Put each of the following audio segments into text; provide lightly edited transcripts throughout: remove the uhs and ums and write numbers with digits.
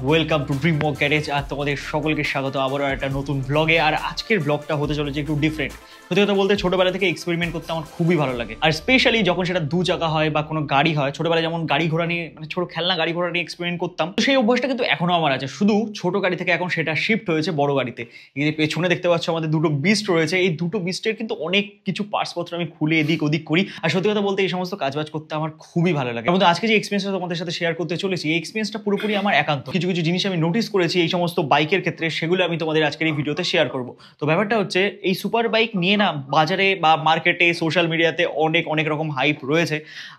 Welcome to dream walk garage. আর তোমাদের সকলকে স্বাগত আবারও একটা নতুন ব্লগে। আর আজকের ব্লগটা হতে চলেছে একটু ডিফারেন্ট। সত্যি কথা বলতে ছোটবেলা থেকে এক্সপেরিমেন্ট করতে আমার খুবই ভালো লাগে, আর স্পেশালি যখন সেটা দু চাকা হয় বা কোনো গাড়ি হয়। ছোটবেলায় যেমন গাড়ি ঘোড়া নিয়ে মানে ছোট খেলনা গাড়ি ঘোড়া নিয়ে এক্সপেরিমেন্ট করতাম, তো সেই অভ্যাসটা কিন্তু এখনো আমার আছে। শুধু ছোট গাড়ি থেকে এখন সেটা শিফট হয়েছে বড় গাড়িতে। এই যে পেছনে দেখতে পাচ্ছ আমাদের দুটো বিস্ট রয়েছে, এই দুটো বিস্টের কিন্তু অনেক কিছু পার্টসপত্র আমি খুলে এদিক ওদিক করি। আর সত্যি কথা বলতে এই সমস্ত কাজবাজ করতে আমার খুবই ভালো লাগে। কিন্তু আজকে যে এক্সপিরিয়েন্সটা তোমাদের সাথে শেয়ার করতে চলেছি, এই এক্সপিরিয়েন্সটা পুরোপুরি আমার একান্ত। কিছু কিছু জিনিস আমি নোটিস করেছি এই সমস্ত বাইকের ক্ষেত্রে, সেগুলো আমি তোমাদের আজকের এই ভিডিওতে শেয়ার করব। তো ব্যাপারটা হচ্ছে, এই সুপার বাইক নিয়ে না বাজারে বা মার্কেটে সোশ্যাল মিডিয়াতে অনেক অনেক রকম হাইপ রয়েছে।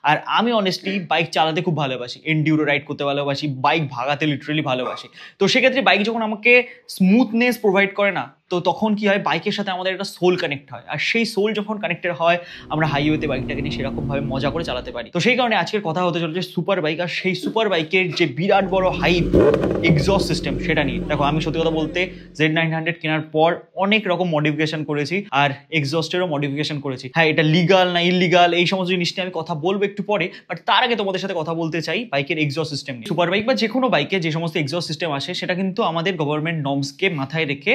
আর আমি অনেস্টলি বাইক চালাতে খুব ভালোবাসি, এন্ডিউরো রাইড করতে ভালোবাসি, বাইক ভাগাতে লিটারালি ভালোবাসি। তো সেক্ষেত্রে বাইক যখন আমাকে স্মুথনেস প্রোভাইড করে না, তো তখন কি হয়, বাইকের সাথে আমাদের একটা সোল কানেক্ট হয়। আর সেই সোল যখন কানেক্টেড হয়, আমরা হাইওয়েতে বাইকটাকে নিয়ে সেরকমভাবে মজা করে চালাতে পারি। তো সেই কারণে আজকের কথা হতে চলেছে সুপার বাইক, আর সেই সুপার বাইকের যে বিরাট বড় হাইপ এক্সস্ট সিস্টেম সেটা নিয়ে। দেখো, আমি সত্যি কথা বলতে Z900 কেনার পর অনেক রকম মডিফিকেশন করেছি, আর এক্সস্টেরও মডিফিকেশন করেছি। হ্যাঁ, এটা লিগাল না ইলিগাল এই সমস্ত জিনিস নিয়ে আমি কথা বলবো একটু পরে, বাট তার আগে তোমাদের সাথে কথা বলতে চাই বাইকের এক্সস্ট সিস্টেম নিয়ে। সুপার বাইক বা যে কোনো বাইকে যে সমস্ত এক্সস্ট সিস্টেম আসে, সেটা কিন্তু আমাদের গভর্নমেন্ট নর্মসকে মাথায় রেখে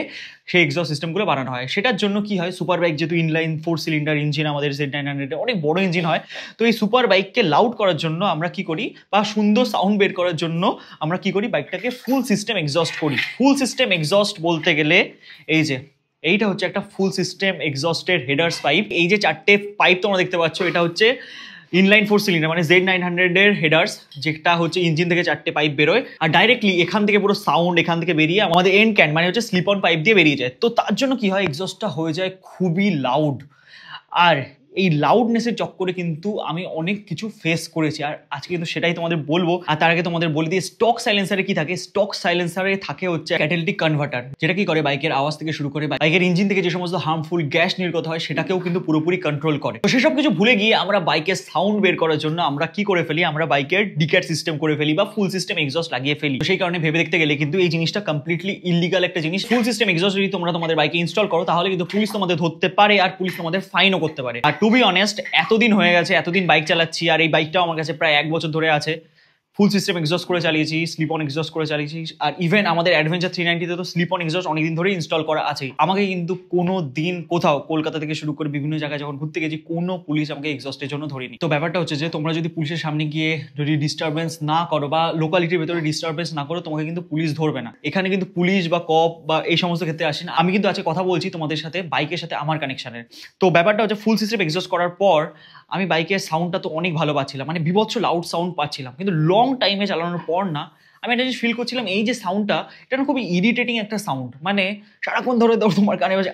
সেই এক্সস্ট সিস্টেমগুলো বানানো হয়। সেটার জন্য কি হয়, সুপার বাইক যেহেতু ইনলাইন 4 সিলিন্ডার ইঞ্জিন, আমাদের Z900 অনেক বড় ইঞ্জিন হয়। তো এই সুপার বাইককে লাউড করার জন্য আমরা কি করি, বা সুন্দর সাউন্ড বের করার জন্য আমরা কি করি, বাইকটাকে ফুল সিস্টেম এক্সস্ট করি। ফুল সিস্টেম এক্সস্ট বলতে গেলে এই যে এইটা হচ্ছে একটা ফুল সিস্টেম এক্সস্টের হেডার্স পাইপ। এই যে চারটে পাইপ তোমরা দেখতে পাচ্ছ, এটা হচ্ছে ইনলাইন 4 সিলিন্ডার মানে Z900 এর হেডার্স, যেটা হচ্ছে ইঞ্জিন থেকে চারটে পাইপ বেরোয়, আর ডাইরেক্টলি এখান থেকে পুরো সাউন্ড এখান থেকে বেরিয়ে আমাদের এন্ড ক্যান মানে হচ্ছে স্লিপ অন পাইপ দিয়ে বেরিয়ে যায়। তো তার জন্য কি হয়, এক্সস্টটা হয়ে যায় খুবই লাউড। আর এই লাউডনেসের চক্করে কিন্তু আমি অনেক কিছু ফেস করেছি, আর আজকে কিন্তু সেটাই তোমাদের বলবো। আর তার আগে তোমাদের বলে দিই, স্টক সাইলেন্সারে কি থাকে। স্টক সাইলেন্সারে থাকে হচ্ছে ক্যাটালিটিক কনভার্টার, যেটা কি করে বাইকের আওয়াজ থেকে শুরু করে বাইকের ইঞ্জিন থেকে যে সমস্ত হার্মফুল গ্যাস নির্গত হয় সেটাকেও কিন্তু পুরোপুরি কন্ট্রোল করে। তো সেসব কিছু ভুলে গিয়ে আমরা বাইকের সাউন্ড বের করার জন্য আমরা কি করে ফেলি, আমরা বাইকের ডিক্যাট সিস্টেম করে ফেলি বা ফুল সিস্টেম এক্সস্ট লাগিয়ে ফেলি। তো সেই কারণে ভেবে দেখতে গেলে কিন্তু এই জিনিসটা কমপ্লিটলি ইলিগাল একটা জিনিস। ফুল সিস্টেম এক্সস্ট যদি তোমরা তোমাদের বাইকে ইনস্টল করো, তাহলে কিন্তু পুলিশ তোমাদের ধরতে পারে, আর পুলিশ তোমাদের ফাইনও করতে পারে। আর টু বি অনেস্ট, এতদিন হয়ে গেছে, এতদিন বাইক চালাচ্ছি, আর এই বাইকটাও আমার কাছে প্রায় 1 বছর ধরে আছে। ফুল সিস্টেম এক্সস্ট করে চালিয়েছি, স্লিপ অন এক্সস্ট করে চালিয়েছি, আর ইভেন আমাদের অ্যাডভেঞ্চার 390 তে তো স্লিপ অন এক্সস্ট অনেকদিন ধরে ইনস্টল করা আছে। আমাকে কিন্তু কোনো দিন কোথাও কলকাতা থেকে শুরু করে বিভিন্ন জায়গায় যখন ঘুরতে গেছি, কোনো পুলিশ আমাকে এক্সস্টের জন্য ধরেনি। তো ব্যাপারটা হচ্ছে যে, তোমরা যদি পুলিশের সামনে গিয়ে যদি ডিস্টারবেন্স না করো বা লোকালিটির ভেতরে ডিস্টারবেন্স না করো, তোমাকে কিন্তু পুলিশ ধরবে না। এখানে কিন্তু পুলিশ বা কপ বা এই সমস্ত ক্ষেত্রে আসে না। আমি কিন্তু আজকে কথা বলছি তোমাদের সাথে বাইকের সাথে আমার কানেকশনের। তো ব্যাপারটা হচ্ছে, ফুল সিস্টেম এক্সস্ট করার পর আমি বাইকের সাউন্ডটা তো অনেক ভালো পাচ্ছিলাম, মানে বিভৎস লাউড সাউন্ড পাচ্ছিলাম, কিন্তু লং টাইমে চালানোর পর না আমি একটা জিনিস ফিল করছিলাম, এই যে সাউন্ডটা, এটা না খুবই ইরিটেটিং একটা সাউন্ড। মানে সারাক্ষণ ধরে তোমার কানে বাজে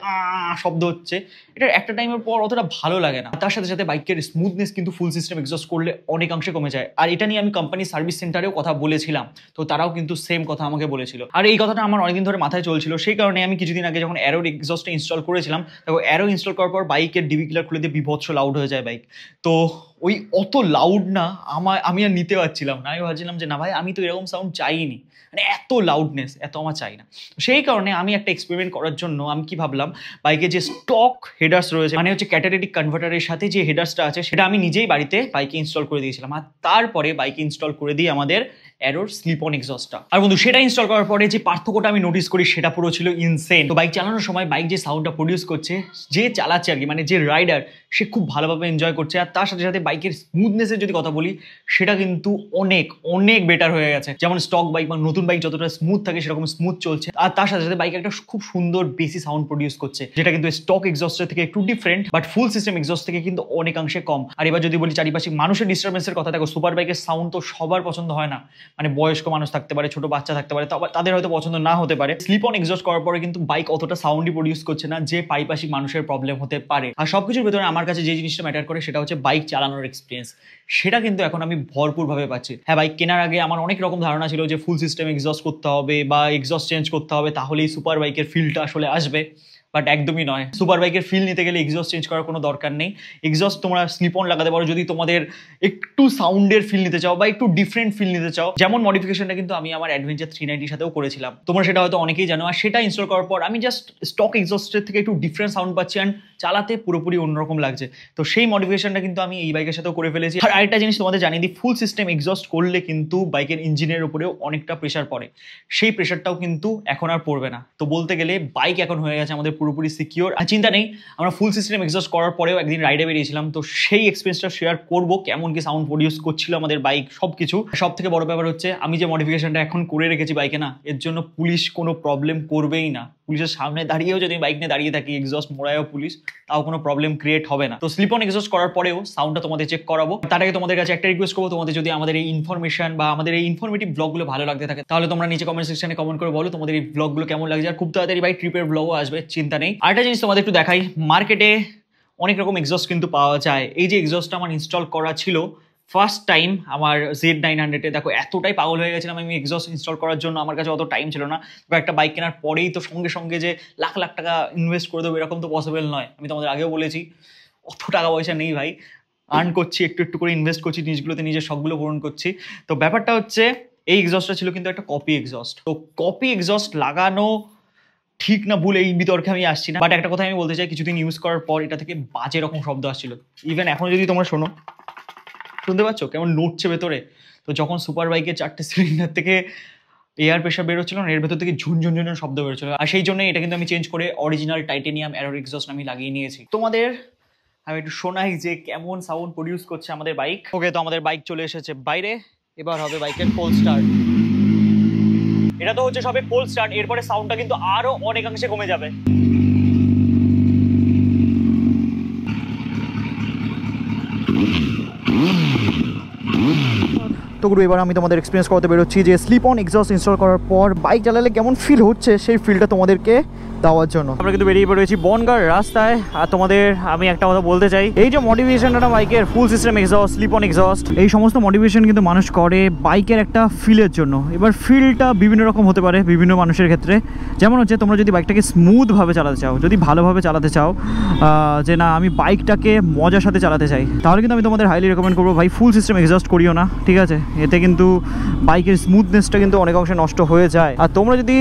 শব্দ হচ্ছে, এটা একটা টাইমের পর অতটা ভালো লাগে না। তার সাথে সাথে বাইকের স্মুথনেস কিন্তু ফুল সিস্টেম এক্সস্ট করলে অনেকাংশে কমে যায়। আর এটা নিয়ে আমি কোম্পানি সার্ভিস সেন্টারেও কথা বলেছিলাম, তো তারাও কিন্তু সেম কথা আমাকে বলেছিল। আর এই কথাটা আমার অনেকদিন ধরে মাথায় চলছিল। সেই কারণে আমি কিছুদিন আগে যখন অ্যারোর এক্সস্টটা ইনস্টল করেছিলাম, তখন অ্যারো ইনস্টল করার পর বাইকের ডিভি কিলার খুলে দিয়ে বিভৎস লাউড হয়ে যায় বাইক। তো ওই অত লাউড না আমি আর নিতে পারছিলাম না। আমি ভাবছিলাম যে না ভাই, আমি তো এরকম সাউন্ড চাইনি, মানে এত লাউডনেস এত আমার চাই না। সেই কারণে আমি একটা এক্সপেরিমেন্ট করার জন্য আমি কি ভাবলাম, বাইকে যে স্টক হেডার্স রয়েছে মানে হচ্ছে ক্যাটালিটিক কনভার্টারের সাথে যে হেডার্সটা আছে, সেটা আমি নিজেই বাড়িতে বাইকে ইনস্টল করে দিয়েছিলাম। আর তারপরে বাইকে ইনস্টল করে দিই আমাদের অ্যারোর স্লিপ অন এক্সস্টটা। আর বন্ধু, সেটা ইনস্টল করার পরে যে পার্থক্যটা আমি নোটিস করি, সেটা পুরো ছিল ইনসেন। তো বাইক চালানোর সময় বাইক যে সাউন্ডটা প্রডিউস করছে, যে চালাচ্ছে আর কি, মানে যে রাইডার, সে খুব ভালোভাবে এনজয় করছে। আর তার সাথে সাথে বাইকের স্মুথনেসের যদি কথা বলি, সেটা কিন্তু অনেক অনেক বেটার হয়ে গেছে। যেমন স্টক বাইক বা নতুন বাইক যতটা স্মুথ থাকে, সেরকম স্মুথ চলছে। আর তার সাথে সাথে বাইক একটা খুব সুন্দর বেসি সাউন্ড প্রডিউস করছে, যেটা কিন্তু স্টক এক্সস্টের থেকে একটু different, but full system exhaust থেকে কিন্তু অনেকাংশে কম। আর এবার যদি বলি চারিপাশে মানুষের ডিস্টারবেন্সের কথা, দেখো সুপার বাইকের সাউন্ড তো সবার পছন্দ হয় না। মানে বয়স্ক মানুষ থাকতে পারে, ছোট বাচ্চা থাকতে পারে, তাদের হয়তো পছন্দ না হতে পারে। স্লিপ অন এক্সস্ট করার পরে কিন্তু বাইক অতটা সাউন্ডই প্রডিউস করছে না, যে পারিপার্শ্বিক মানুষের প্রবলেম হতে পারে। আর সবকিছুর ভেতরে আমার কাছে যে জিনিসটা ম্যাটার করে, সেটা হচ্ছে বাইক চালানোর এক্সপিরিয়েন্স। সেটা কিন্তু এখন আমি ভরপুরভাবে পাচ্ছি। হ্যাঁ, বাইক কেনার আগে আমার অনেক রকম ধারণা ছিল যে ফুল সিস্টেম এক্সস্ট করতে হবে বা এক্সস্ট চেঞ্জ করতে হবে, তাহলেই সুপার বাইকের ফিলটা আসলে আসবে। বাট একদমই নয়। সুপার বাইকের ফিল নিতে গেলে এক্সস্ট চেঞ্জ করার কোনো দরকার নেই। এক্সস্ট তোমরা স্লিপ অন লাগাতে পারো যদি তোমাদের একটু সাউন্ডের ফিল নিতে চাও বা একটু ডিফারেন্ট ফিল নিতে চাও। যেমন মডিফিকেশনটা কিন্তু আমি আমার অ্যাডভেঞ্চার 390 সাথেও করেছিলাম, তোমরা সেটা হয়তো অনেকেই জানো। আর সেটা ইনস্টল করার পর আমি জাস্ট স্টক এক্সস্টের থেকে একটু ডিফারেন্ট সাউন্ড পাচ্ছি, অ্যান্ড চালাতে পুরোপুরি অন্যরকম লাগছে। তো সেই মডিফিকেশনটা কিন্তু আমি এই বাইকের সাথেও করে ফেলেছি। আর আরেকটা জিনিস তোমাদের জানিয়ে দিই, ফুল সিস্টেম এক্সস্ট করলে কিন্তু বাইকের ইঞ্জিনের উপরেও অনেকটা প্রেশার পড়ে, সেই প্রেশারটাও কিন্তু এখন আর পড়বে না। তো বলতে গেলে বাইক এখন হয়ে গেছে আমাদের পুরোপুরি সিকিউর। আর চিন্তা নেই, আমরা ফুল সিস্টেম এক্সস্ট করার পরেও একদিন রাইডে বেরিয়েছিলাম, তো সেই এক্সপিরিয়েন্সটা শেয়ার করবো, কেমন কি সাউন্ড প্রডিউস করছিল আমাদের বাইক, সবকিছু। সব থেকে বড় ব্যাপার হচ্ছে আমি যে মডিফিকেশনটা এখন করে রেখেছি বাইকে না, এর জন্য পুলিশ কোনো প্রবলেম করবেই না। পুলিশের সামনে দাঁড়িয়েও যদি বাইক নিয়ে দাঁড়িয়ে থাকি, এক্সস্ট মোড়ায়ও পুলিশ, তাও কোনো প্রবলেম ক্রিয়েট হবে না। তো স্লিপ অন এক্সস্ট করার পরেও সাউন্ডটা তোমাদের চেক করাবো। তার আগে তোমাদের কাছে একটা রিকোয়েস্ট করবো, তোমাদের যদি আমাদের এই ইনফরমেশন বা আমাদের এই ইনফরমেটিভ ব্লগগুলো ভালো লাগতে থাকে, তাহলে তোমরা নিচে কমেন্ট সেকশনে কমেন্ট করে বলো তোমাদের এই ব্লগগুলো কেমন লাগছে। আর খুব তাড়াতাড়ি ভাই ট্রিপের ব্লগও আসবে, চিন্তা নেই। আরেকটা জিনিস তোমাদের একটু দেখাই, মার্কেটে অনেক রকম এক্সস্ট কিন্তু পাওয়া যায়। এই যে এক্সস্টটা আমার ইনস্টল করা ছিল ফার্স্ট টাইম আমার Z900-এ, দেখো এতটাই পাগল হয়ে গেছিলাম আমি এক্সস্ট ইনস্টল করার জন্য, আমার কাছে অত টাইম ছিল না। একটা বাইক কেনার পরেই তো সঙ্গে সঙ্গে যে লাখ লাখ টাকা ইনভেস্ট করে দেবো এরকম তো পসিবল নয়। আমি তোমাদের আগেও বলেছি অত টাকা পয়সা নেই ভাই, আর্ন করছি, একটু একটু করে ইনভেস্ট করছি জিনিসগুলোতে, নিজের শখগুলো পূরণ করছি। তো ব্যাপারটা হচ্ছে এই এক্সস্টটা ছিল কিন্তু একটা কপি এক্সস্ট। তো কপি এক্সস্ট লাগানো ঠিক না ভুল এই বিতর্কে আমি আসছি না, বাট একটা কথা আমি বলতে চাই, কিছুদিন ইউজ করার পর এটা থেকে বাজে রকম শব্দ আসছিল। ইভেন এখন যদি তোমরা শোনো, শুনতে পাচ্ছ কেমন নড়ছে ভেতরে। তো যখন সুপার বাইকের 4টে সিলিন্ডার থেকে এয়ার প্রেশার বেরোচ্ছিল না, এর ভেতর থেকে ঝুনঝুন ঝুনঝুন শব্দ বেরোচ্ছিল। আর সেই জন্য এটা কিন্তু আমি চেঞ্জ করে অরিজিনাল টাইটেনিয়াম অ্যারোর এক্সস্ট আমি লাগিয়ে নিয়েছি। তোমাদের আমি একটু শোনাই যে কেমন সাউন্ড প্রডিউস করছে আমাদের বাইক। ওকে, তো আমাদের বাইক চলে এসেছে বাইরে, এবার হবে বাইকের কোল স্টার্ট। এটা তো হচ্ছে সবে কোল স্টার্ট, এরপরে সাউন্ডটা কিন্তু আরো অনেকাংশে কমে যাবে। তো গুরু, এবার আমি তোমাদের এক্সপিরিয়েন্স করতে বেরোচ্ছি যে স্লিপ অন এক্সস্ট ইনস্টল করার পর বাইক চালালে কেমন ফিল হচ্ছে, সেই ফিলটা তোমাদেরকে দেওয়ার জন্য আমরা কিন্তু বেরিয়ে পড়েছি বনগাঁ রাস্তায়। আর তোমাদের আমি একটা কথা বলতে চাই, এই যে মডিফিকেশনটা বাইকের full system exhaust, slip on exhaust, এই সমস্ত মডিফিকেশন কিন্তু মানুষ করে বাইকের একটা ফিলের জন্য। এবার ফিলটা বিভিন্ন রকম হতে পারে বিভিন্ন মানুষের ক্ষেত্রে। যেমন হচ্ছে তোমরা যদি বাইকটাকে স্মুথভাবে চালাতে চাও, যদি ভালোভাবে চালাতে চাও, যে না আমি বাইকটাকে মজার সাথে চালাতে চাই, তাহলে কিন্তু আমি তোমাদের হাইলি রেকমেন্ড করবো ভাই ফুল সিস্টেম এক্সস্ট করিও না, ঠিক আছে? এতে কিন্তু বাইকের স্মুথনেসটা কিন্তু অনেক অংশে নষ্ট হয়ে যায়। আর তোমরা যদি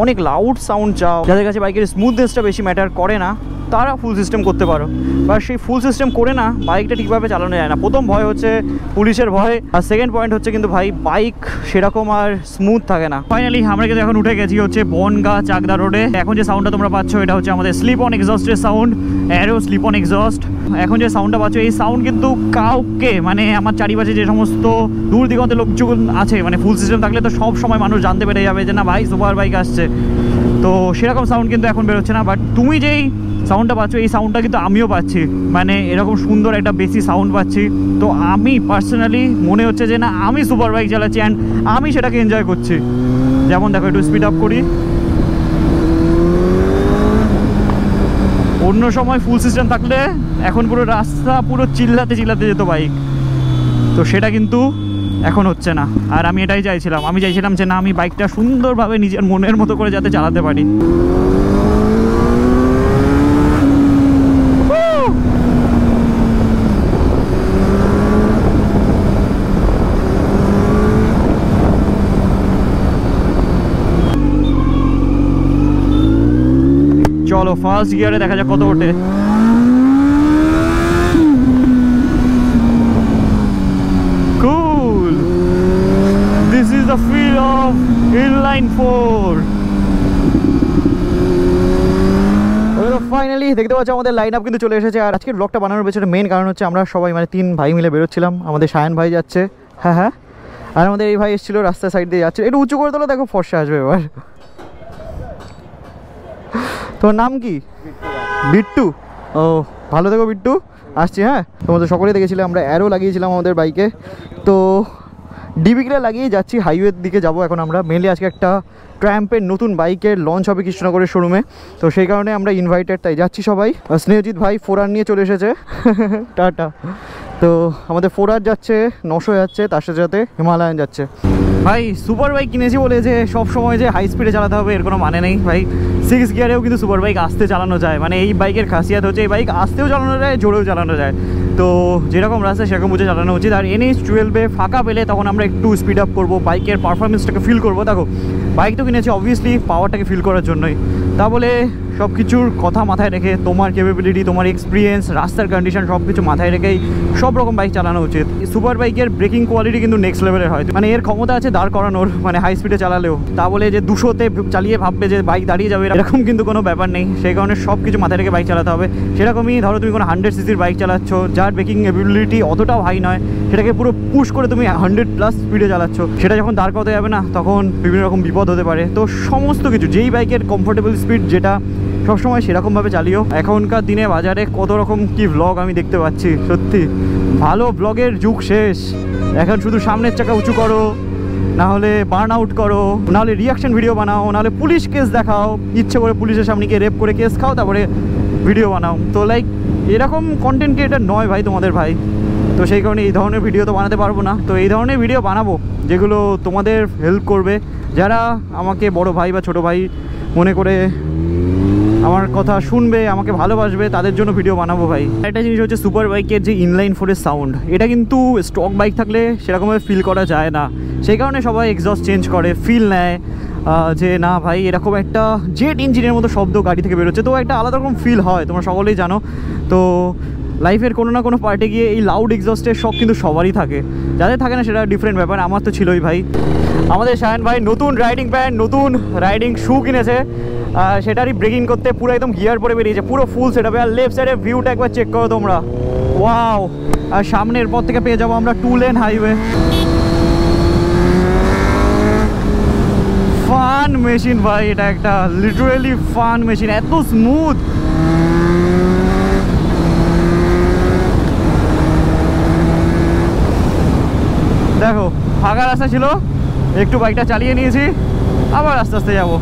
অনেক লাউড সাউন্ড চাও, যাদের কাছে বাইকের স্মুথনেসটা বেশি ম্যাটার করে না, তারা ফুল সিস্টেম করতে পারো। বা সেই ফুল সিস্টেম করে না বাইকটা ঠিকভাবে চালানো যায় না। প্রথম ভয় হচ্ছে পুলিশের ভয়, আর সেকেন্ড পয়েন্ট হচ্ছে কিন্তু ভাই বাইক সেরকম আর স্মুথ থাকে না। ফাইনালি আমরা কিন্তু এখন উঠে গেছি হচ্ছে বনগাঁ চাকদা রোডে। এখন যে সাউন্ডটা তোমরা পাচ্ছ এটা হচ্ছে আমাদের স্লিপ অন এক্সস্টের sound, arrow slip on exhaust. এখন যে সাউন্ডটা পাচ্ছ এই সাউন্ড কিন্তু কাউকে, মানে আমার চারিপাশে যে সমস্ত দূর দিগন্তে লোকজন আছে, মানে ফুল সিস্টেম থাকলে তো সব সময় মানুষ জানতে পেরে যাবে যে না ভাই সুপার বাইক আসছে, তো সেরকম সাউন্ড কিন্তু এখন বেরোচ্ছে না। বাট তুমি যেই সাউন্ডটা পাচ্ছ এই সাউন্ডটা কিন্তু আমিও পাচ্ছি, মানে এরকম সুন্দর একটা বেশি সাউন্ড পাচ্ছি। তো আমি পার্সোনালি মনে হচ্ছে যে না আমি সুপার বাইক চালাচ্ছি অ্যান্ড আমি সেটাকে এনজয় করছি। যেমন দেখো একটু স্পিড আপ করি, অন্য সময় ফুল সিস্টেম থাকলে এখন পুরো রাস্তা পুরো চিল্লাতে চিল্লাতে যেত বাইক, তো সেটা কিন্তু এখন হচ্ছে না। আর আমি এটাই চাইছিলাম, আমি চাইছিলাম যে না আমি বাইকটা সুন্দরভাবে নিজের মনের মতো করে যাতে চালাতে পারি। চলো ফার্স্ট গিয়ারে দেখা যাক কত ওঠে। Cool. This is the feel of inline 4. Finally দেখতে পাচ্ছ আমাদের লাইন আপ কিন্তু চলে এসেছে। আর আজকের ব্লগটা বানানোর পেছনে মেন কারণ হচ্ছে আমরা সবাই মানে 3 ভাই মিলে বেরোচ্ছিলাম। আমাদের সায়ন ভাই যাচ্ছে, হ্যাঁ হ্যাঁ, আর আমাদের এই ভাই এসেছিল রাস্তার সাইড দিয়ে যাচ্ছে। একটু উঁচু করে তোলো, দেখো ফর্সা আসবে এবার। তোমার নাম কি? বিট্টু। ও ভালো থেকো বিট্টু, আসছি হ্যাঁ। তোমাদের সকলেই দেখেছিলে আমরা অ্যারো লাগিয়েছিলাম আমাদের বাইকে, তো ডিবিকিটা লাগিয়ে যাচ্ছি, হাইওয়ের দিকে যাব এখন আমরা। মেনলি আজকে একটা ট্র্যাম্পের নতুন বাইকের লঞ্চ হবে কৃষ্ণনগরের শোরুমে, তো সেই কারণে আমরা ইনভাইটেড, তাই যাচ্ছি সবাই। স্নেহজিৎ ভাই 4R নিয়ে চলে এসেছে, টাটা। তো আমাদের 4R যাচ্ছে, 900 যাচ্ছে, তার সাথে সাথে হিমালয়ান যাচ্ছে। ভাই সুপার বাইক কিনেছি বলে যে সব সময় যে হাই স্পিডে চালাতে হবে এর কোনো মানে নেই ভাই। 6 গিয়ারেও কিন্তু সুপার বাইক আস্তে চালানো যায়, মানে এই বাইকের খাসিয়াত হচ্ছে এই বাইক আস্তেও চালানো যায়, জোরেও চালানো যায়। তো যেরকম রাস্তায় সেরকম বুঝে চালানো উচিত। আর NH12-এ ফাঁকা পেলে তখন আমরা একটু স্পিড আপ করবো, বাইকের পারফরমেন্সটাকে ফিল করবো। দেখো বাইক তো কিনেছি অবভিয়াসলি পাওয়ারটাকে ফিল করার জন্যই, তা বলে সব কিছুর কথা মাথায় রেখে, তোমার ক্যাপাবিলিটি, তোমার এক্সপিরিয়েন্স, রাস্তার কন্ডিশন সব কিছু মাথায় রেখেই সব রকম বাইক চালানো উচিত। সুপার বাইকের ব্রেকিং কোয়ালিটি কিন্তু নেক্সট লেভেলের হয়, মানে এর ক্ষমতা আছে দাঁড় করানোর, মানে হাই স্পিডে চালালেও। তা বলে যে 200-তে চালিয়ে ভাববে যে বাইক দাঁড়িয়ে যাবে, এরকম কিন্তু কোনো ব্যাপার নেই। সেই কারণে সব কিছু মাথায় রেখে বাইক চালাতে হবে। সেরকমই ধরো তুমি কোনো 100cc বাইক চালাচ্ছ, যার ব্রেকিং এবিলিটি অতটাও হাই নয়, সেটাকে পুরো পুশ করে তুমি 100+ স্পিডে চালাচ্ছ, সেটা যখন দাঁড় করাতে যাবে না, তখন বিভিন্ন রকম বিপদ হতে পারে। তো সমস্ত কিছু, যেই বাইকের কমফোর্টেবল স্পিড যেটা, সবসময় সেরকমভাবে চালিও। এখনকার দিনে বাজারে কত রকম কি ব্লগ আমি দেখতে পাচ্ছি, সত্যি ভালো ব্লগের যুগ শেষ। এখন শুধু সামনের চাকা উঁচু করো, না হলে বার্ন আউট করো, না হলে রিয়াকশন ভিডিও বানাও, না হলে পুলিশ কেস দেখাও, ইচ্ছে করে পুলিশের সামনে গিয়ে রেপ করে কেস খাও, তারপরে ভিডিও বানাও। তো লাইক এরকম কন্টেন্ট ক্রিয়েটার নয় ভাই তোমাদের ভাই। তো সেই কারণে এই ধরনের ভিডিও তো বানাতে পারবো না। তো এই ধরনের ভিডিও বানাবো যেগুলো তোমাদের হেল্প করবে, যারা আমাকে বড় ভাই বা ছোট ভাই মনে করে আমার কথা শুনবে, আমাকে ভালোবাসবে, তাদের জন্য ভিডিও বানাবো ভাই। একটা জিনিস হচ্ছে সুপার বাইকের যে ইনলাইন 4-এর সাউন্ড, এটা কিন্তু স্টক বাইক থাকলে সেরকমভাবে ফিল করা যায় না। সেই কারণে সবাই এক্সস্ট চেঞ্জ করে, ফিল নেয় যে না ভাই এরকম একটা জেট ইঞ্জিনের মতো শব্দ গাড়ি থেকে বেরোচ্ছে, তো একটা আলাদা রকম ফিল হয়, তোমরা সকলেই জানো। তো লাইফের কোনো না কোনো পার্টে গিয়ে এই লাউড এক্সস্টের শখ কিন্তু সবারই থাকে, যাদের থাকে না সেটা ডিফারেন্ট ব্যাপার। আমার তো ছিলই ভাই। আমাদের শায়ান ভাই নতুন রাইডিং প্যান্ট, নতুন রাইডিং শু কিনেছে, সেটারই ব্রেকিং করতে পুরো একদম গিয়ার পরে বেরিয়েছে, পুরো ফুল সেট আপে। আর লেফট সাইডের ভিউটা একবার চেক করো তোমরা, ওয়াও। আর সামনের পর থেকে পেয়ে যাবো আমরা 2 লেন হাইওয়ে। ফান মেশিন ভাই, এটা একটা লিটারেলি ফান মেশিন, এত স্মুথ। দেখো ফাঁকা রাস্তা ছিল, একটু বাইকটা চালিয়ে নিয়েছি, আবার আস্তে আস্তে যাবো।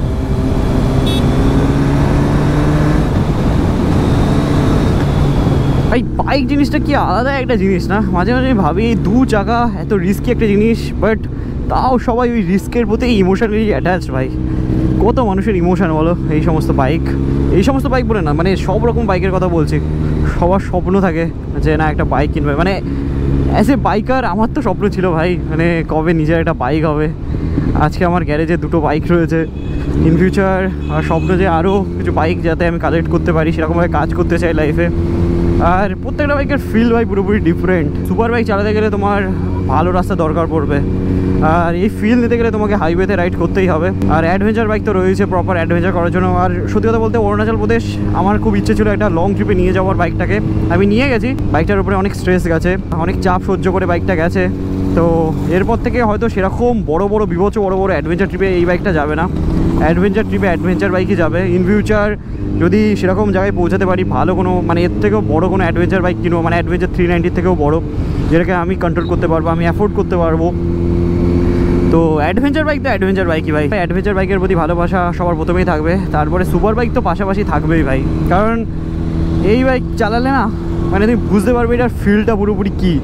ভাই বাইক জিনিসটা কি আলাদা একটা জিনিস না? মাঝে মাঝে ভাবি 2 চাকা এত রিস্কি একটা জিনিস, বাট তাও সবাই ওই রিস্কের প্রতি ইমোশনালি অ্যাটাচড ভাই। কত মানুষের ইমোশন বলো এই সমস্ত বাইক বলে না, মানে সব রকম বাইকের কথা বলছি। সবার স্বপ্ন থাকে যে না একটা বাইক কিনবে, মানে অ্যাজ এ বাইকার আমার তো স্বপ্ন ছিল ভাই, মানে কবে নিজের একটা বাইক হবে। আজকে আমার গ্যারেজে 2টো বাইক রয়েছে। ইন ফিউচার স্বপ্ন যে আরও কিছু বাইক যাতে আমি কালেক্ট করতে পারি, সেরকমভাবে কাজ করতে চাই লাইফে। আর প্রত্যেকটা বাইকের ফিল ভাই পুরোপুরি ডিফারেন্ট। সুপার বাইক চালাতে গেলে তোমার ভালো রাস্তা দরকার পড়বে, আর এই ফিল নিতে গেলে তোমাকে হাইওয়েতে রাইড করতেই হবে। আর অ্যাডভেঞ্চার বাইক তো রয়েছে প্রপার অ্যাডভেঞ্চার করার জন্য। আর সত্যি কথা বলতে অরুণাচল প্রদেশ আমার খুব ইচ্ছে ছিল একটা লং ট্রিপে নিয়ে যাওয়ার বাইকটাকে। আমি নিয়ে গেছি, বাইকটার উপরে অনেক স্ট্রেস গেছে, অনেক চাপ সহ্য করে বাইকটা গেছে। তো এরপর থেকে হয়তো সেরকম বড় বিভৎস বড় অ্যাডভেঞ্চার ট্রিপে এই বাইকটা যাবে না। অ্যাডভেঞ্চার ট্রিপে অ্যাডভেঞ্চার বাইকই যাবে। ইন ফিউচার যদি সেরকম জায়গায় পৌঁছাতে পারি, ভালো কোনো মানে এর থেকেও বড় কোনো অ্যাডভেঞ্চার বাইক কিনবো, মানে অ্যাডভেঞ্চার 390 থেকেও বড়, যেটাকে আমি কন্ট্রোল করতে পারবো, আমি অ্যাফোর্ড করতে পারবো। তো অ্যাডভেঞ্চার বাইক তো অ্যাডভেঞ্চার বাইকই ভাই। অ্যাডভেঞ্চার বাইকের প্রতি ভালোবাসা সবার প্রথমেই থাকবে, তারপরে সুপার বাইক তো পাশাপাশি থাকবেই ভাই। কারণ এই বাইক চালালে না, মানে তুমি বুঝতে পারবে এটার ফিলটা পুরোপুরি কী।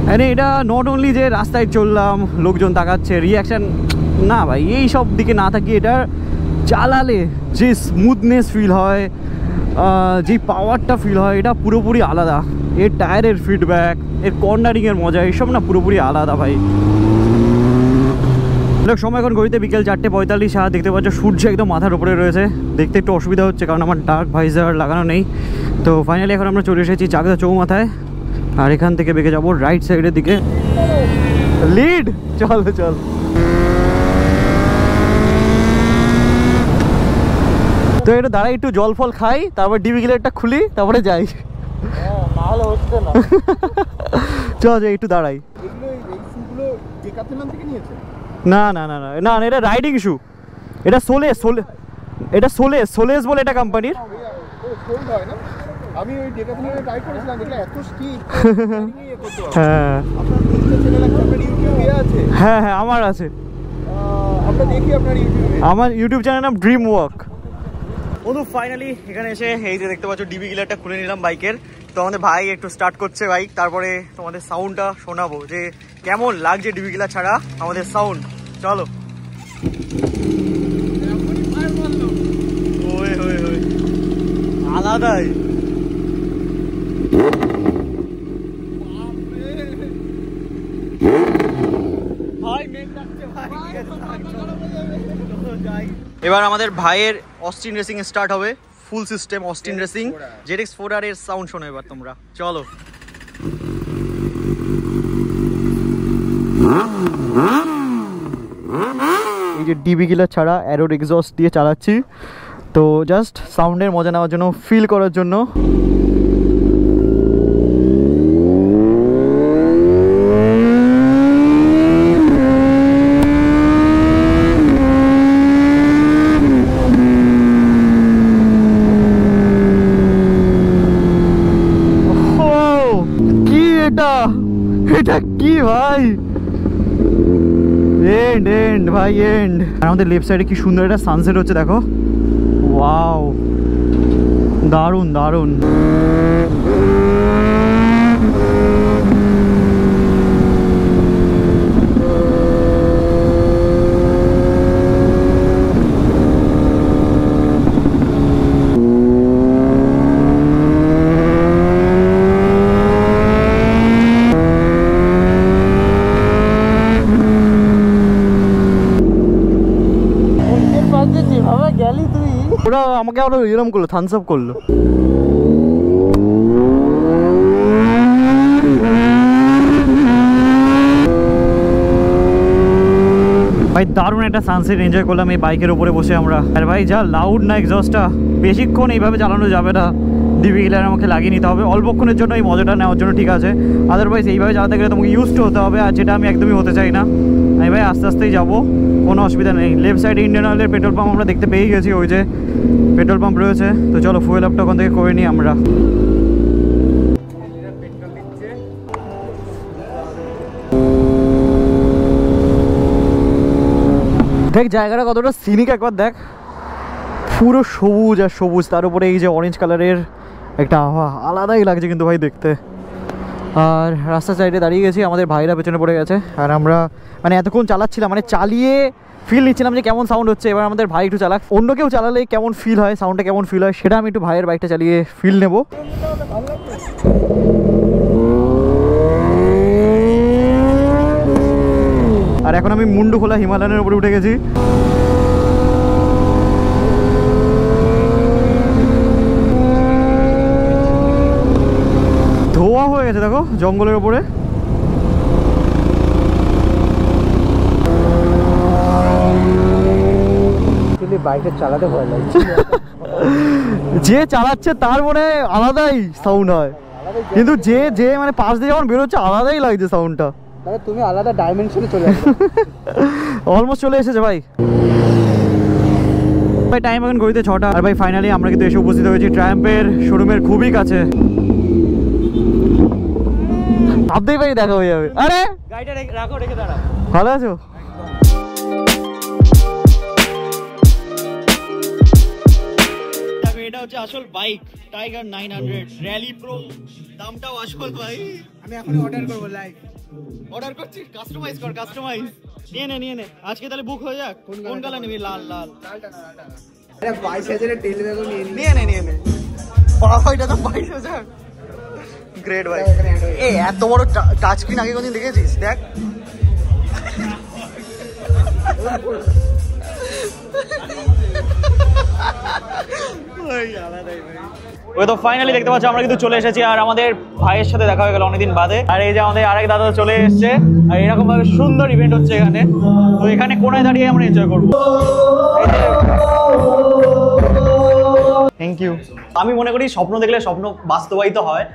মানে এটা নট অনলি যে রাস্তায় চললাম লোকজন তাকাচ্ছে রিয়াকশান, না ভাই এই সব দিকে না থাকি, এটা চালালে যে স্মুথনেস ফিল হয়, যে পাওয়ারটা ফিল হয়, এটা পুরোপুরি আলাদা। এর টায়ারের ফিডব্যাক, এর কর্নারিংয়ের মজা, এইসব না পুরোপুরি আলাদা ভাই। লোক সময় এখন ঘড়িতে বিকেল 4:45, আর দেখতে পাচ্ছ সূর্য একদম মাথার উপরে রয়েছে। দেখতে একটু অসুবিধা হচ্ছে কারণ আমার ডার্ক ভাইজার লাগানো নেই। তো ফাইনালি এখন আমরা চলে এসেছি চাকদা চৌমাথায়, আর এখান থেকে বেঁকে যাবো রাইট সাইডের দিকে। লিড চল চল। তো একটু দাঁড়াই, একটু জল ফল খাই, তারপর ডিবি গিলারটা খুলি, তারপরে যাই। নাহলে হচ্ছে না। চল যাই, একটু দাঁড়াই। না না না না না, এটা রাইডিং শু। এটা সোলেস বলে এটা কোম্পানির। আমি ওই ডেকাথলনে ট্রাই করেছিলাম, দেখলে এত স্টিক। হ্যাঁ হ্যাঁ হ্যাঁ আমার আছে, আমরা দেখি আপনার ইউটিউবে। আমার ইউটিউব চ্যানেল নাম ড্রিম ওয়াক। বন্ধু ফাইনালি এখানে এসে এই যে দেখতে পাচ্ছ ডিবি গিলারটা খুলে নিলাম বাইকের। তো আমাদের ভাই একটু স্টার্ট করছে বাইক, তারপরে তোমাদের সাউন্ডটা শোনাবো যে কেমন লাগছে ডিবি গিলার ছাড়া আমাদের সাউন্ড। চলো। আলাদাই এবার আমাদের ভাইয়ের অস্টিন রেসিং স্টার্ট হবে ফুল সিস্টেম অস্টিন রেসিং ZX4R এর সাউন্ড শোনো এবার তোমরা, চলো। এই যে ডিবি কিলার ছাড়া অ্যারোর এক্সস্ট দিয়ে চালাচ্ছি, তো জাস্ট সাউন্ডের মজা নেওয়ার জন্য, ফিল করার জন্য। এটা কি ভাই, এন্ড এন্ড ভাই এন্ড। আর আমাদের লেফট সাইডে কি সুন্দর একটা সানসেট হচ্ছে দেখো, ওয়াও দারুণ দারুণ। ওরা আমাকে আরো এরকম করলো, থামস আপ করলো। ভাই দারুণ একটা সানসেট এনজয় করলাম এই বাইকের উপরে বসে আমরা। আর ভাই যা লাউড না এক্সস্টটা, বেশিক্ষণ এইভাবে চালানো যাবে না, ডিবি কিলার আমাকে লাগিয়ে নিতে হবে অল্পক্ষণের জন্য, এই মজাটা নেওয়ার জন্য ঠিক আছে। আদারওয়াইজ এইভাবে চালাতে গেলে তোমাকে ইউজ টু হতে হবে, আর যেটা আমি একদমই হতে চাই না। আমি ভাই আস্তে আস্তেই যাবো, কোনো অসুবিধা নেই। লেফট সাইডে ইন্ডিয়ান অয়েলের পেট্রোল পাম্প আমরা দেখতে পেয়ে গেছি, ওই যে পেট্রোল পাম্প রয়েছে। তো চলো ফুয়েল আপটা ওখান থেকে করে নিই আমরা। দেখ জায়গাটা কতটা সিনিক, একবার দেখ, পুরো সবুজ আর সবুজ, তার উপরে এই যে অরেঞ্জ কালারের একটা আভা, আলাদাই লাগছে কিন্তু ভাই দেখতে। আর রাস্তার সাইডে দাঁড়িয়ে গেছি, আমাদের ভাইরা পেছনে পড়ে গেছে, আর আমরা মানে এতক্ষণ চালাচ্ছিলাম, মানে চালিয়ে ফিল নিচ্ছিলাম যে কেমন সাউন্ড হচ্ছে। এবার আমাদের ভাই একটু চালাক, অন্য কেউ চালালে কেমন ফিল হয়, সাউন্ডটা কেমন ফিল হয়, সেটা আমি একটু ভাইয়ের বাইকটা চালিয়ে ফিল নেব। আর এখন আমি মুন্ডু খোলা হিমালয়ানের উপরে উঠে গেছি। ধোয়া হয়ে গেছে দেখো জঙ্গলের উপরে। বাইকটা চালাতে ভয় লাগছে, যে চালাচ্ছে তার মনে আলাদাই সাউন্ড হয়, কিন্তু যে যে মানে পাশ দিয়ে যখন বেরোচ্ছে আলাদাই লাগছে সাউন্ডটা। তাহলে তুমি আলাদা ডাইমেনশনে চলে আসবে। অলমোস্ট চলে এসেছে ভাই। ভাই টাইম এখন ঘড়িতে 6টা। আর ভাই ফাইনালি আমরা কিন্তু এসে উপস্থিত হয়েছি ট্রায়াম্পের শোরুমের খুবই কাছে। ভাবতেই পারি দেখা হয়ে যাবে। আরে গাড়িটা রাখো, রেখে দাঁড়াও। ভালো আছো? এটা হচ্ছে আসল বাইক, টাইগার 900 র‍্যালি প্রো। দামটাও আসল ভাই। আমি এখন অর্ডার করব, লাইভ অর্ডার করছি। কাস্টমাইজ কর, কাস্টমাইজ। নিয়ে নে আজকে তাহলে বুক হয়ে যাক। কোন কালার নিবি? লাল। লালটা না। আরে 22,000 এর তেল দেখো, নিয়ে নে। বাবা এটা তো 22,000। গ্রেট ভাই। এই এত বড় টাচ স্ক্রিন আগে কোনদিন দেখেছিস? দেখ ওই তো ফাইনালি দেখতে পাচ্ছ আমরা কিন্তু চলে এসেছি, আর আমাদের ভাইয়ের সাথে দেখা হয়ে গেল অনেকদিন বাদে। আর এই যে আমাদের আরেক দাদা চলে এসেছে, আর এরকম ভাবে সুন্দর ইভেন্ট হচ্ছে এখানে। তো এখানে কোনায় দাঁড়িয়ে আমরা এনজয় করবো। Thank you. আমি মনে করি স্বপ্ন দেখলে স্বপ্ন বাস্তবায়িত হয়,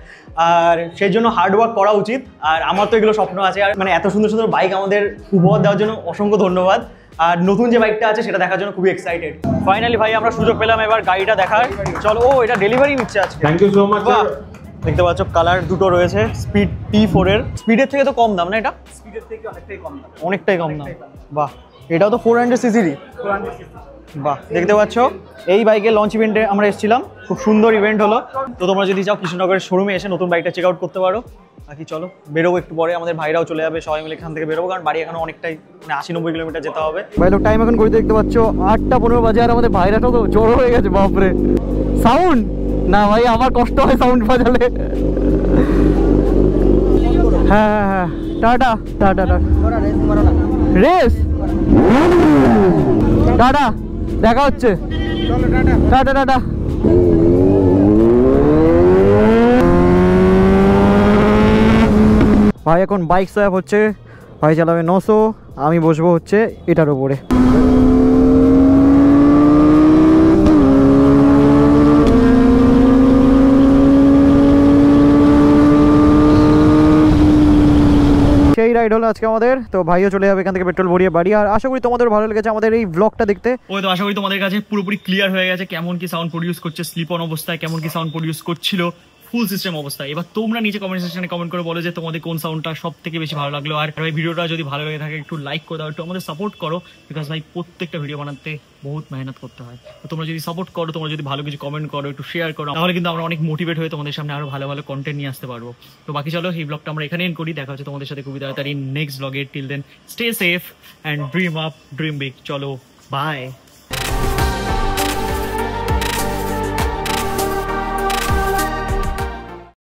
আর সেই জন্য হার্ডওয়ার্ক করা উচিত। আর আমার তো এগুলো স্বপ্ন আছে, আর মানে এত সুন্দর সুন্দর বাইক আমাদের উপহার দেওয়ার জন্য অসংখ্য ধন্যবাদ। আর নতুন যে বাইকটা আছে সেটা দেখার জন্য খুবই এক্সাইটেড। ফাইনালি ভাই আমরা সুযোগ পেলাম এবার গাড়িটা দেখার। চলো। ও এটা ডেলিভারি নিচ্ছে আজকে। Thank you so much. দেখতে পাচ্ছ কালার দুটো রয়েছে, স্পিড P4 এর। স্পিডের থেকে তো কম দাম না এটা? স্পিডের থেকে অনেকটাই কম দাম। অনেকটাই কম দাম। বাহ, এটাও তো 400 সিসিরই। 400 সিসি। বাহ, দেখতে পাচ্ছ এই বাইকের লঞ্চ ইভেন্টে আমরা এসেছিলাম, খুব সুন্দর ইভেন্ট হলো। তো তোমরা যদি চাও কৃষ্ণনগরের শোরুমে এসে নতুন বাইকটা চেক আউট করতে পারো। বাকি চলো বেরোবো একটু পরে, আমাদের ভাইরাও চলে যাবে, সবাই মিলে এখান থেকে বেরোবো, কারণ বাড়ি এখন অনেকটাই মানে 80-90 কিলোমিটার যেতে হবে। ভাই লোক টাইম এখন ঘড়িতে দেখতে পাচ্ছ 8:15 বাজে, আর আমাদের ভাইরাটাও তো জড়ো হয়ে গেছে। বাপরে সাউন্ড না ভাই, আমার কষ্ট হয় সাউন্ড বাজালে। হ্যাঁ টাটা। রেস টাটা, দেখা হচ্ছে। টাটা। ভাই এখন বাইক সোয়াপ হচ্ছে, ভাই চালাবে 900, আমি বসবো হচ্ছে এটার উপরে। সেই রাইড হলো আজকে আমাদের। তো ভাইও চলে যাবে এখান থেকে পেট্রোল ভরিয়ে বাড়ি। আর আশা করি তোমাদের ভালো লেগেছে আমাদের এই ব্লগটা দেখতে। ওই তো আশা করি তোমাদের কাছে পুরোপুরি ক্লিয়ার হয়ে গেছে কেমন কি সাউন্ড প্রডিউস করছে স্লিপ অন অবস্থায়, কেমন কি সাউন্ড প্রডিউস করছিল ফুল সিস্টেম অবস্থায়। এবার তোমরা নিচে কমেন্ট সেকশনে কমেন্ট করে বলো যে তোমাদের কোন সাউন্ডটা সব থেকে বেশি ভালো লাগলো। আর ভাই ভিডিওটা যদি ভালো লেগে থাকে একটু লাইক করে দাও, একটু আমাদের সাপোর্ট করো, বিকজ ভাই প্রত্যেকটা ভিডিও বানাতে বহুত মেহনত করতে হয়। তো তোমরা যদি সাপোর্ট করো, তোমরা যদি ভালো কিছু কমেন্ট করো, একটু শেয়ার করো, তাহলে কিন্তু আমরা অনেক মোটিভেট হয়ে তোমাদের সামনে আরো ভালো ভালো কন্টেন্ট নিয়ে আসতে পারবো। তো বাকি চলো এই ব্লগটা আমরা এখানে এন্ড করি। দেখা হচ্ছে তোমাদের সাথে খুবই তাড়াতাড়ি নেক্সট ব্লগে। Till then stay safe and dream up, dream big. চলো বাই।